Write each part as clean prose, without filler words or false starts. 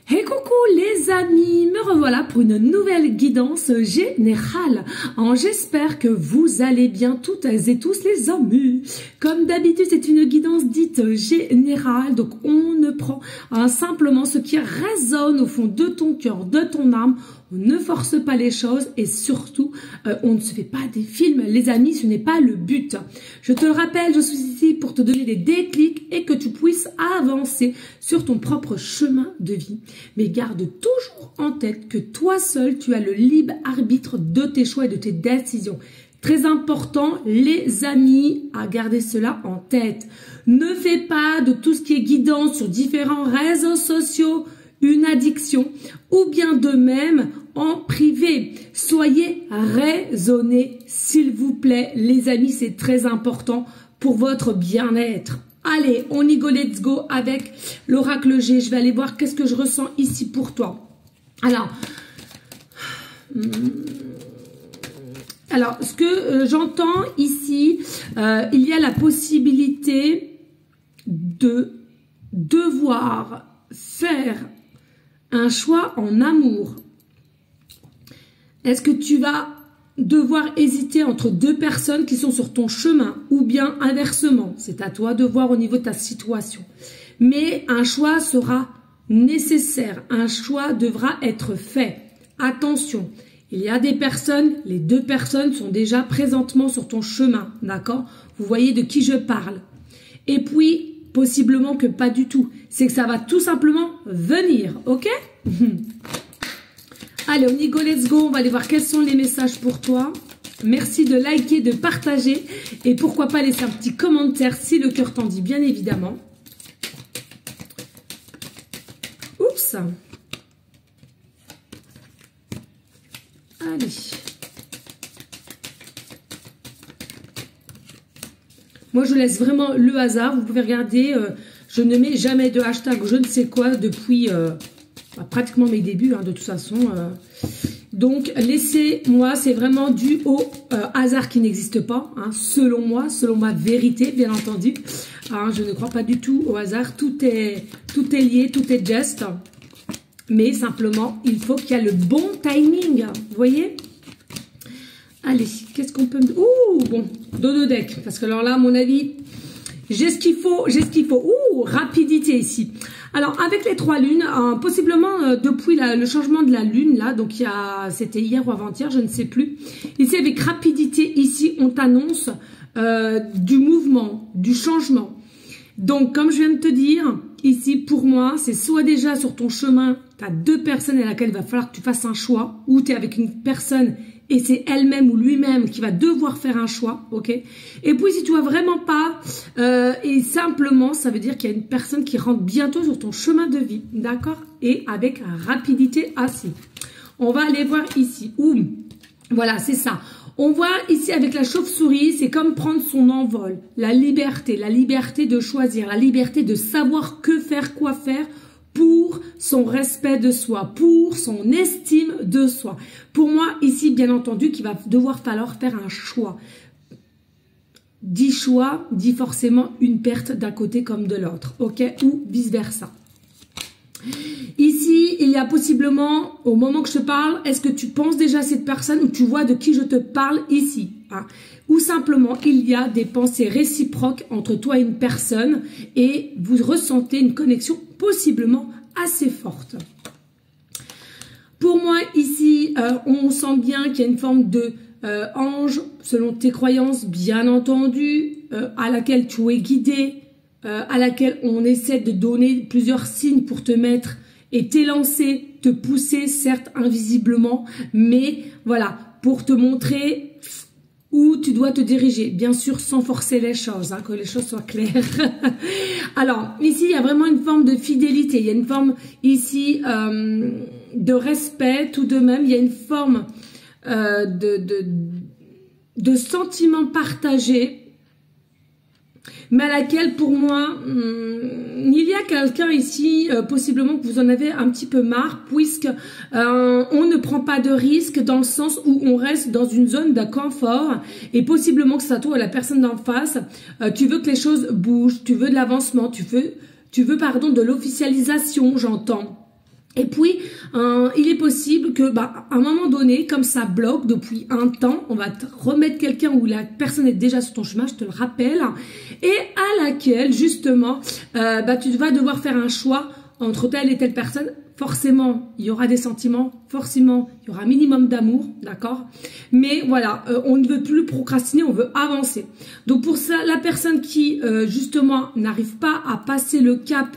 Hey coucou les amis, me revoilà pour une nouvelle guidance générale. J'espère que vous allez bien toutes et tous les amis. Comme d'habitude, c'est une guidance dite générale, donc on ne prend simplement ce qui résonne au fond de ton cœur, de ton âme. On ne force pas les choses et surtout, on ne se fait pas des films. Les amis, ce n'est pas le but. Je te le rappelle, je suis ici pour te donner des déclics et que tu puisses avancer sur ton propre chemin de vie. Mais garde toujours en tête que toi seul, tu as le libre arbitre de tes choix et de tes décisions. Très important, les amis, à garder cela en tête. Ne fais pas de tout ce qui est guidance sur différents réseaux sociaux une addiction, ou bien de même en privé. Soyez raisonnés, s'il vous plaît, les amis, c'est très important pour votre bien-être. Allez, on y go, let's go avec l'oracle G. Je vais aller voir qu'est-ce que je ressens ici pour toi. Alors, ce que j'entends ici, il y a la possibilité de devoir faire un choix en amour. Est-ce que tu vas devoir hésiter entre deux personnes qui sont sur ton chemin ou bien inversement? C'est à toi de voir au niveau de ta situation. Mais un choix sera nécessaire. Un choix devra être fait. Attention, il y a des personnes, les deux personnes sont déjà présentement sur ton chemin. D'accord? Vous voyez de qui je parle. Et puis, possiblement que pas du tout. C'est que ça va tout simplement venir, ok? Allez, on y go, let's go. On va aller voir quels sont les messages pour toi. Merci de liker, de partager. Et pourquoi pas laisser un petit commentaire si le cœur t'en dit, bien évidemment. Oups. Allez. Moi, je laisse vraiment le hasard. Vous pouvez regarder, je ne mets jamais de hashtag je ne sais quoi depuis pratiquement mes débuts, de toute façon. Donc, laissez-moi, c'est vraiment dû au hasard qui n'existe pas, selon moi, selon ma vérité, bien entendu. Je ne crois pas du tout au hasard. Tout est lié, tout est just. Mais simplement, il faut qu'il y ait le bon timing. Vous voyez ? Allez, qu'est-ce qu'on peut me... Ouh, bon, dodo deck. Parce que alors là, à mon avis, j'ai ce qu'il faut, Ouh, rapidité ici. Alors, avec les trois lunes, possiblement depuis le changement de la lune, là, donc c'était hier ou avant-hier, je ne sais plus. Ici, avec rapidité, ici, on t'annonce du mouvement, du changement. Donc, comme je viens de te dire, ici, pour moi, c'est soit déjà sur ton chemin, tu as deux personnes à laquelle il va falloir que tu fasses un choix, ou tu es avec une personne et c'est elle-même ou lui-même qui va devoir faire un choix, ok? Et puis, si tu vois vraiment pas, et simplement, ça veut dire qu'il y a une personne qui rentre bientôt sur ton chemin de vie, d'accord? Et avec rapidité assez. On va aller voir ici. Ouh, voilà, c'est ça. On voit ici avec la chauve-souris, c'est comme prendre son envol. La liberté de choisir, la liberté de savoir que faire, quoi faire, pour son respect de soi, pour son estime de soi. Pour moi, ici, bien entendu, qu'il va devoir falloir faire un choix. Dit choix, dit forcément une perte d'un côté comme de l'autre, ok? Ou vice-versa. Ici, il y a possiblement, au moment que je te parle, est-ce que tu penses déjà à cette personne ou tu vois de qui je te parle ici, Ou simplement, il y a des pensées réciproques entre toi et une personne et vous ressentez une connexion possiblement assez forte. Pour moi, ici, on sent bien qu'il y a une forme de ange, selon tes croyances, bien entendu, à laquelle tu es guidé, à laquelle on essaie de donner plusieurs signes pour te mettre et t'élancer, te pousser, certes invisiblement, mais voilà, pour te montrer où tu dois te diriger, bien sûr sans forcer les choses, que les choses soient claires. Alors, ici, il y a vraiment une forme de fidélité, il y a une forme ici de respect, tout de même, il y a une forme de sentiment partagé, mais à laquelle, pour moi, il y a quelqu'un ici, possiblement que vous en avez un petit peu marre, puisque on ne prend pas de risque dans le sens où on reste dans une zone de confort, et possiblement que ça toi, la personne d'en face, tu veux que les choses bougent, tu veux de l'avancement, tu veux, de l'officialisation, j'entends. Et puis, il est possible que, à un moment donné, comme ça bloque depuis un temps, on va te remettre quelqu'un où la personne est déjà sur ton chemin, je te le rappelle, et à laquelle, justement, tu vas devoir faire un choix entre telle et telle personne. Forcément, il y aura des sentiments, forcément, il y aura un minimum d'amour, d'accord? Mais voilà, on ne veut plus procrastiner, on veut avancer. Donc pour ça, la personne qui, justement, n'arrive pas à passer le cap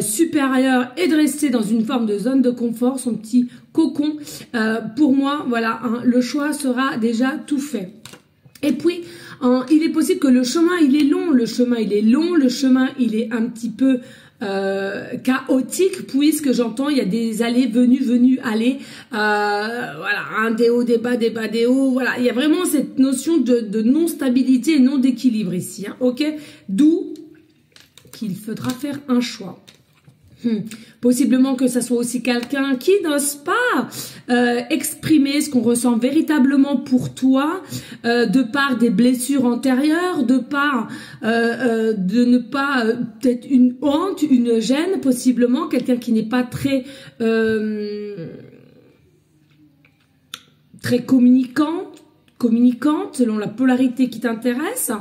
supérieur et de rester dans une forme de zone de confort, son petit cocon, pour moi, voilà, le choix sera déjà tout fait. Et puis, il est possible que le chemin, il est long, le chemin, il est un petit peu chaotique, puisque j'entends il y a des allées, venues, allées, voilà, des hauts, des bas, des hauts, voilà, il y a vraiment cette notion de non-stabilité et non d'équilibre ici, hein, ok, d'où qu'il faudra faire un choix. Possiblement que ça soit aussi quelqu'un qui n'ose pas exprimer ce qu'on ressent véritablement pour toi, de par des blessures antérieures, de par de ne pas, peut-être une honte, une gêne, possiblement, quelqu'un qui n'est pas très communicante selon la polarité qui t'intéresse.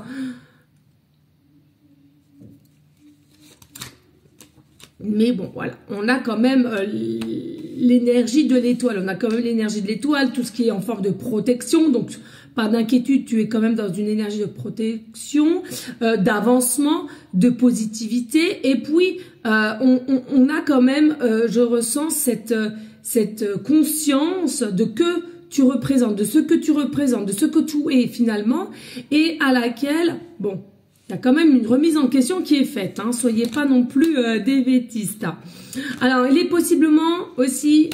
Mais bon, voilà, on a quand même l'énergie de l'étoile. On a quand même l'énergie de l'étoile, tout ce qui est en forme de protection. Donc, pas d'inquiétude, tu es quand même dans une énergie de protection, d'avancement, de positivité. Et puis, on a quand même, je ressens cette conscience de que tu représentes, de ce que tu représentes, de ce que tu es finalement, et à laquelle, bon, il y a quand même une remise en question qui est faite, hein. Soyez pas non plus défaitistes. Alors, il est possiblement aussi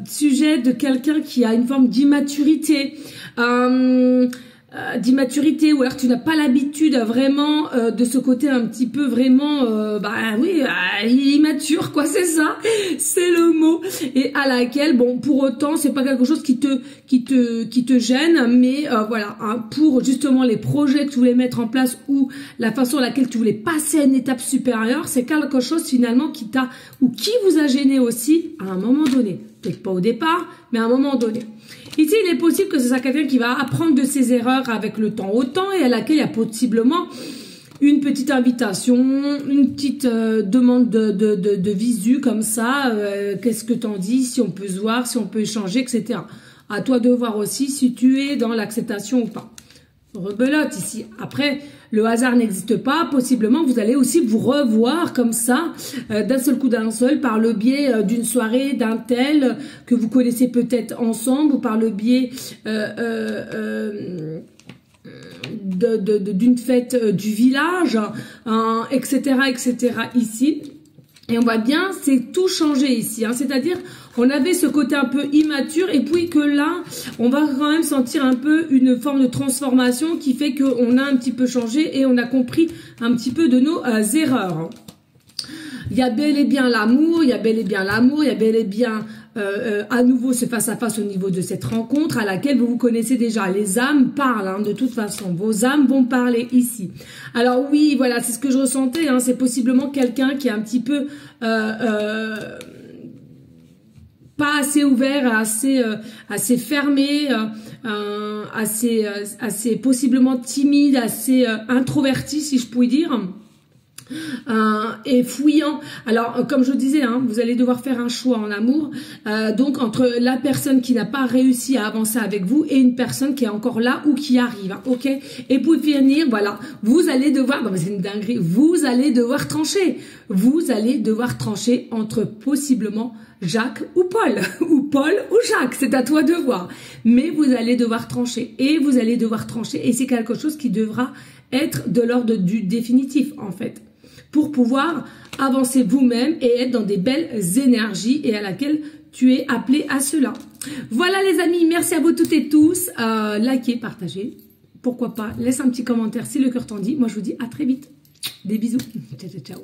sujet de quelqu'un qui a une forme d'immaturité, ou alors tu n'as pas l'habitude vraiment de ce côté un petit peu vraiment immature, quoi, c'est ça, c'est le mot, et à laquelle, bon, pour autant c'est pas quelque chose qui te gêne, mais voilà, hein, pour justement les projets que tu voulais mettre en place ou la façon à laquelle tu voulais passer à une étape supérieure, c'est quelque chose finalement qui vous a gêné aussi à un moment donné, peut-être pas au départ, mais à un moment donné. Ici, il est possible que ce soit quelqu'un qui va apprendre de ses erreurs avec le temps autant, et à laquelle il y a possiblement une petite invitation, une petite demande de visu comme ça. Qu'est-ce que t'en dis, si on peut se voir, si on peut échanger, etc. À toi de voir aussi si tu es dans l'acceptation ou pas. Rebelote ici. Après, le hasard n'existe pas. Possiblement, vous allez aussi vous revoir comme ça, d'un seul coup, par le biais d'une soirée, d'un tel que vous connaissez peut-être ensemble, ou par le biais d'une fête du village, etc., etc. ici. Et on voit bien, c'est tout changé ici, hein. C'est-à-dire, on avait ce côté un peu immature, et puis que là, on va quand même sentir un peu une forme de transformation qui fait qu'on a un petit peu changé et on a compris un petit peu de nos erreurs. Il y a bel et bien l'amour, il y a bel et bien à nouveau ce face-à-face au niveau de cette rencontre à laquelle vous vous connaissez déjà. Les âmes parlent, hein, de toute façon. Vos âmes vont parler ici. Alors oui, voilà, c'est ce que je ressentais, hein, c'est possiblement quelqu'un qui est un petit peu pas assez ouvert, assez fermé, assez possiblement timide, assez introverti, si je puis dire. Et fouillant. Alors, comme je vous disais, hein, vous allez devoir faire un choix en amour, donc entre la personne qui n'a pas réussi à avancer avec vous et une personne qui est encore là ou qui arrive, hein, ok. Et pour finir, voilà, vous allez devoir, non mais c'est une dinguerie, vous allez devoir trancher entre possiblement Jacques ou Paul, ou Paul ou Jacques, c'est à toi de voir. Mais vous allez devoir trancher, et c'est quelque chose qui devra être de l'ordre du définitif, en fait, pour pouvoir avancer vous-même et être dans des belles énergies, et à laquelle tu es appelé à cela. Voilà les amis, merci à vous toutes et tous. Likez, partagez, pourquoi pas, laisse un petit commentaire si le cœur t'en dit. Moi je vous dis à très vite. Des bisous. Ciao, ciao, ciao.